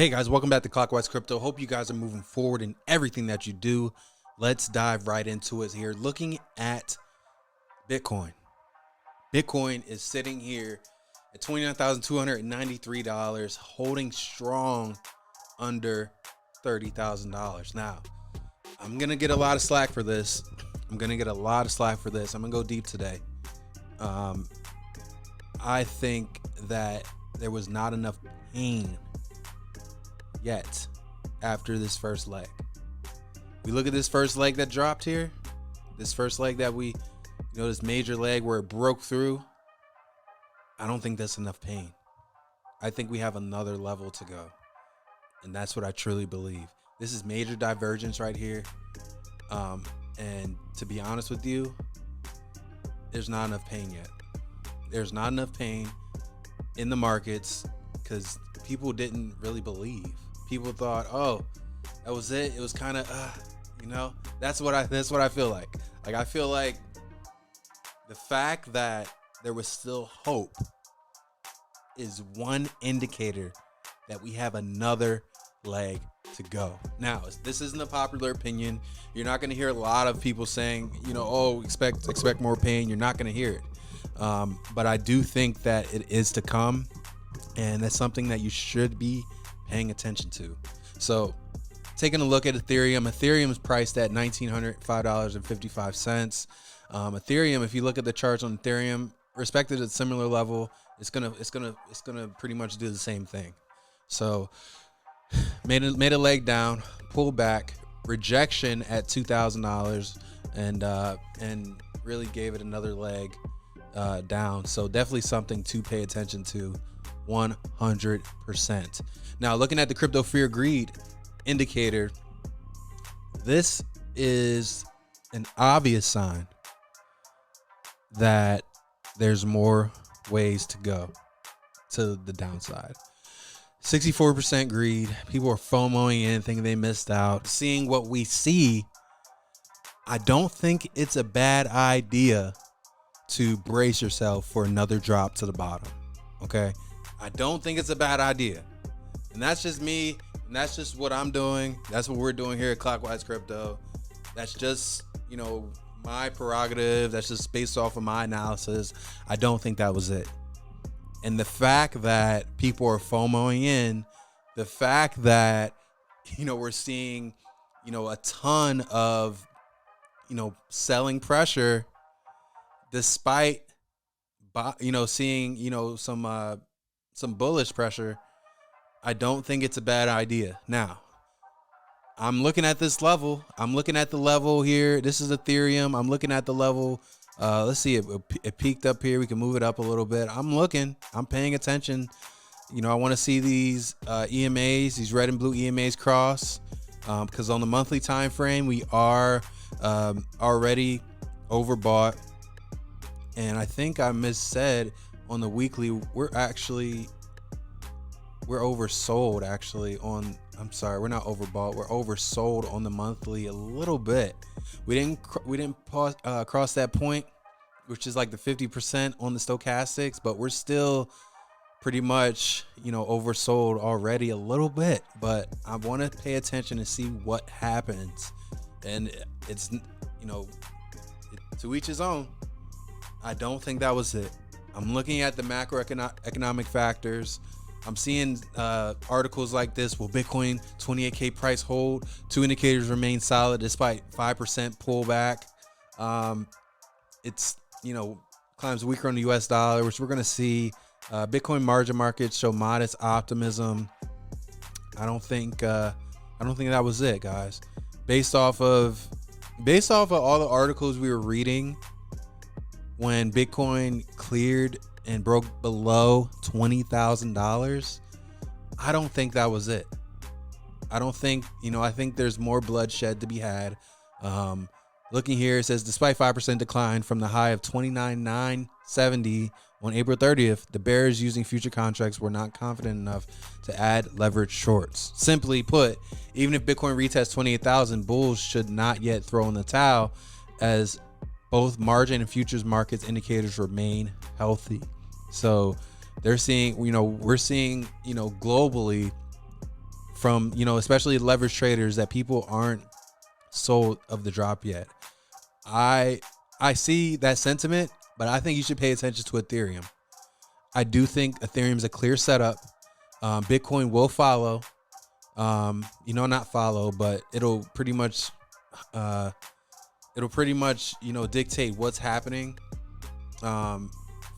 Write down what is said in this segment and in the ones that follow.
Hey guys, welcome back to Clockwise Crypto. Hope you guys are moving forward in everything that you do. Let's dive right into it here. Looking at Bitcoin. Bitcoin is sitting here at $29,293, holding strong under $30,000. Now, I'm going to get a lot of slack for this. I'm going to go deep today. I think that there was not enough pain yet after this first leg. We look at this first leg that dropped here, this first leg that this major leg where it broke through. I don't think that's enough pain. I think we have another level to go, and that's what I truly believe. This is major divergence right here, and to be honest with you, there's not enough pain yet. There's not enough pain in the markets because people didn't really believe. People thought, oh, that was it. It was kind of, that's what I feel like. Like, I feel like the fact that there was still hope is one indicator that we have another leg to go. Now, this isn't a popular opinion. You're not going to hear a lot of people saying, expect more pain. You're not going to hear it. But I do think that it is to come, and that's something that you should be paying attention to. So taking a look at Ethereum is priced at $1,905.55. Ethereum, if you look at the charts on Ethereum, respected at a similar level, it's gonna pretty much do the same thing. So made a leg down, pull back, rejection at $2,000, and really gave it another leg down. So definitely something to pay attention to. 100%. Now, looking at the crypto fear greed indicator, this is an obvious sign that there's more ways to go to the downside. 64% greed. People are FOMOing in, thinking they missed out. Seeing what we see, I don't think it's a bad idea to brace yourself for another drop to the bottom. Okay? I don't think it's a bad idea. And that's just me. And that's just what I'm doing. That's what we're doing here at Clockwise Crypto. That's just, my prerogative. That's just based off of my analysis. I don't think that was it. And the fact that people are FOMOing in, the fact that, we're seeing, a ton of, selling pressure, despite, seeing, some bullish pressure, I don't think it's a bad idea. Now, I'm looking at this level. I'm looking at the level here. This is Ethereum. I'm looking at the level. Let's see. It peaked up here. We can move it up a little bit. I'm looking. I'm paying attention. I want to see these EMAs, these red and blue EMAs cross, because on the monthly time frame, we are already overbought. And I think I missaid on the weekly, we're oversold actually on, I'm sorry, we're not overbought. We're oversold on the monthly a little bit. We didn't cross that point, which is like the 50% on the stochastics, but we're still pretty much, oversold already a little bit. But I want to pay attention and see what happens. And it's, to each his own. I don't think that was it. I'm looking at the macroeconomic factors. I'm seeing articles like this. Will Bitcoin 28K price hold? Two indicators remain solid despite 5% pullback. It's, climbs weaker on the US dollar, which we're going to see. Bitcoin margin markets show modest optimism. I don't think that was it, guys. Based off of all the articles we were reading, when Bitcoin cleared and broke below $20,000, I don't think that was it. I don't think, I think there's more bloodshed to be had. Looking here, it says, despite 5% decline from the high of 29,970 on April 30th, the bears using future contracts were not confident enough to add leverage shorts. Simply put, even if Bitcoin retests 28,000, bulls should not yet throw in the towel, as both margin and futures markets indicators remain healthy. So they're seeing, we're seeing, globally, from, you know, especially leverage traders, that people aren't sold of the drop yet. I see that sentiment, but I think you should pay attention to Ethereum. I do think Ethereum's a clear setup. Bitcoin will follow. You know, not follow, but it'll pretty much you know, dictate what's happening for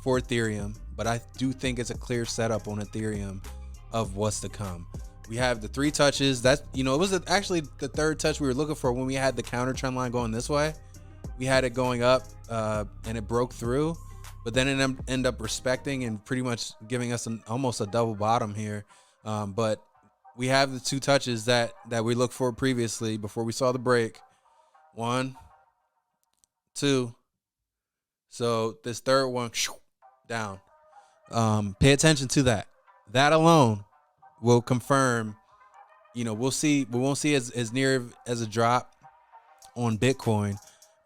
Ethereum. But I do think it's a clear setup on Ethereum of what's to come. We have the 3 touches. That's, you know, it was actually the 3rd touch we were looking for when we had the counter trend line going this way. We had it going up and it broke through, but then it ended up respecting and pretty much giving us almost a double bottom here. But we have the 2 touches that we looked for previously before we saw the break. 1, 2. So this 3rd one, down. Pay attention to that. That alone will confirm, you know, we'll see. We won't see as near as a drop on Bitcoin,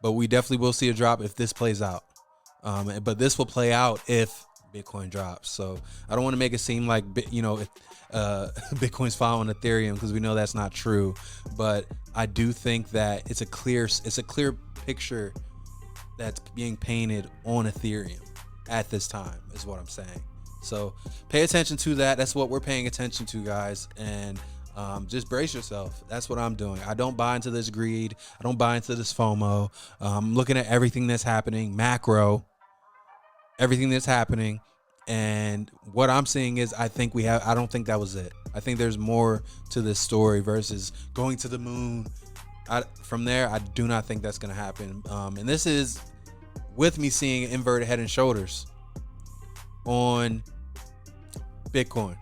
but we definitely will see a drop if this plays out. But this will play out if Bitcoin drops. So I don't want to make it seem like, you know, if, Bitcoin's following Ethereum, because we know that's not true. But I do think that it's a clear picture that's being painted on Ethereum at this time, is what I'm saying. So pay attention to that. That's what we're paying attention to, guys. And just brace yourself. That's what I'm doing. I don't buy into this greed. I don't buy into this FOMO. I'm looking at everything that's happening, macro, everything that's happening. And what I'm seeing is, I don't think that was it. I think there's more to this story versus going to the moon. From there, I do not think that's going to happen. And this is with me seeing inverted head and shoulders on Bitcoin.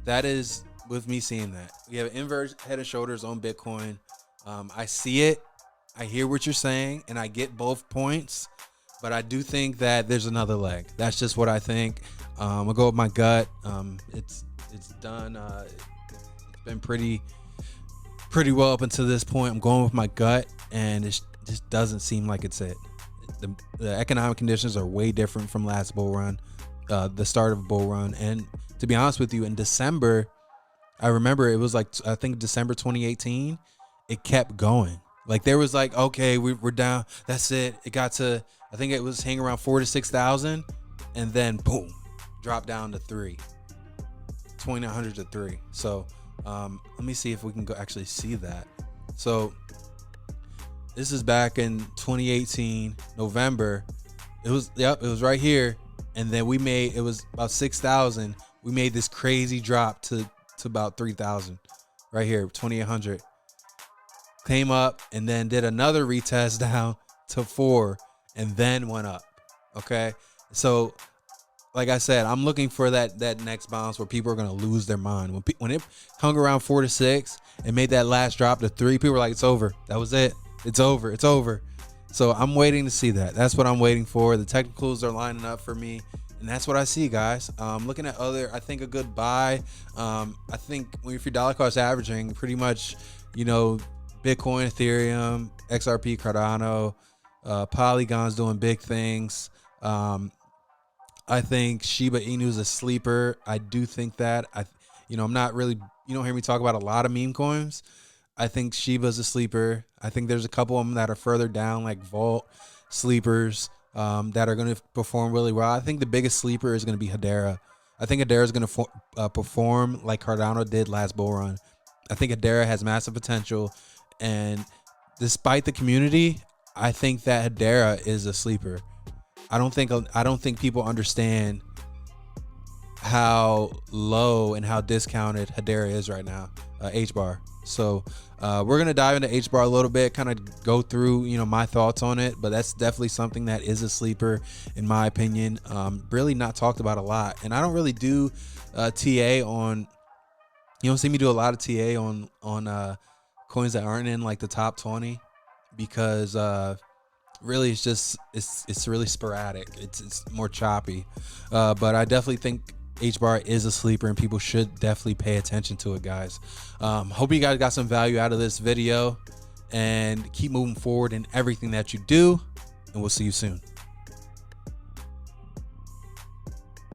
That is with me seeing that. We have inverted head and shoulders on Bitcoin. I see it. I hear what you're saying, and I get both points. But I do think that there's another leg. That's just what I think. I'll go with my gut. It's done. It's been pretty well up until this point. I'm going with my gut, and it just doesn't seem like it's it. The economic conditions are way different from last bull run, the start of bull run. And to be honest with you, in December, I remember it was like, I think December 2018, it kept going. Like there was like, okay, we're down. That's it. It got to, I think it was hanging around 4,000 to 6,000, and then boom, dropped down to 2,900 to 3. So let me see if we can go actually see that. So this is back in 2018, November. It was right here. And then it was about 6,000. We made this crazy drop to about 3,000 right here, 2,800. Came up and then did another retest down to 4 and then went up. Okay. So like I said, I'm looking for that next bounce where people are going to lose their mind. When it hung around 4 to 6 and made that last drop to 3, people were like, it's over. That was it. It's over. It's over. So I'm waiting to see that. That's what I'm waiting for. The technicals are lining up for me, and that's what I see, guys. Looking at I think a good buy. I think if you're dollar cost averaging, pretty much, you know, Bitcoin, Ethereum, XRP, Cardano, Polygon's doing big things. I think Shiba Inu is a sleeper. I do think that. I'm not really, you don't hear me talk about a lot of meme coins. I think Shiba's a sleeper. I think there's a couple of them that are further down, like Vault sleepers, that are going to perform really well. I think the biggest sleeper is going to be Hedera. I think Hedera is going to perform like Cardano did last bull run. I think Hedera has massive potential, and despite the community, I think that Hedera is a sleeper. I don't think people understand how low and how discounted Hedera is right now, H-bar. So we're going to dive into H-bar a little bit, kind of go through, my thoughts on it, but that's definitely something that is a sleeper in my opinion. Really not talked about a lot. And I don't really do TA on, you don't see me do a lot of TA on coins that aren't in like the top 20 because really it's really sporadic. It's more choppy. But I definitely think H-bar is a sleeper and people should definitely pay attention to it, guys. Hope you guys got some value out of this video, and keep moving forward in everything that you do, and we'll see you soon.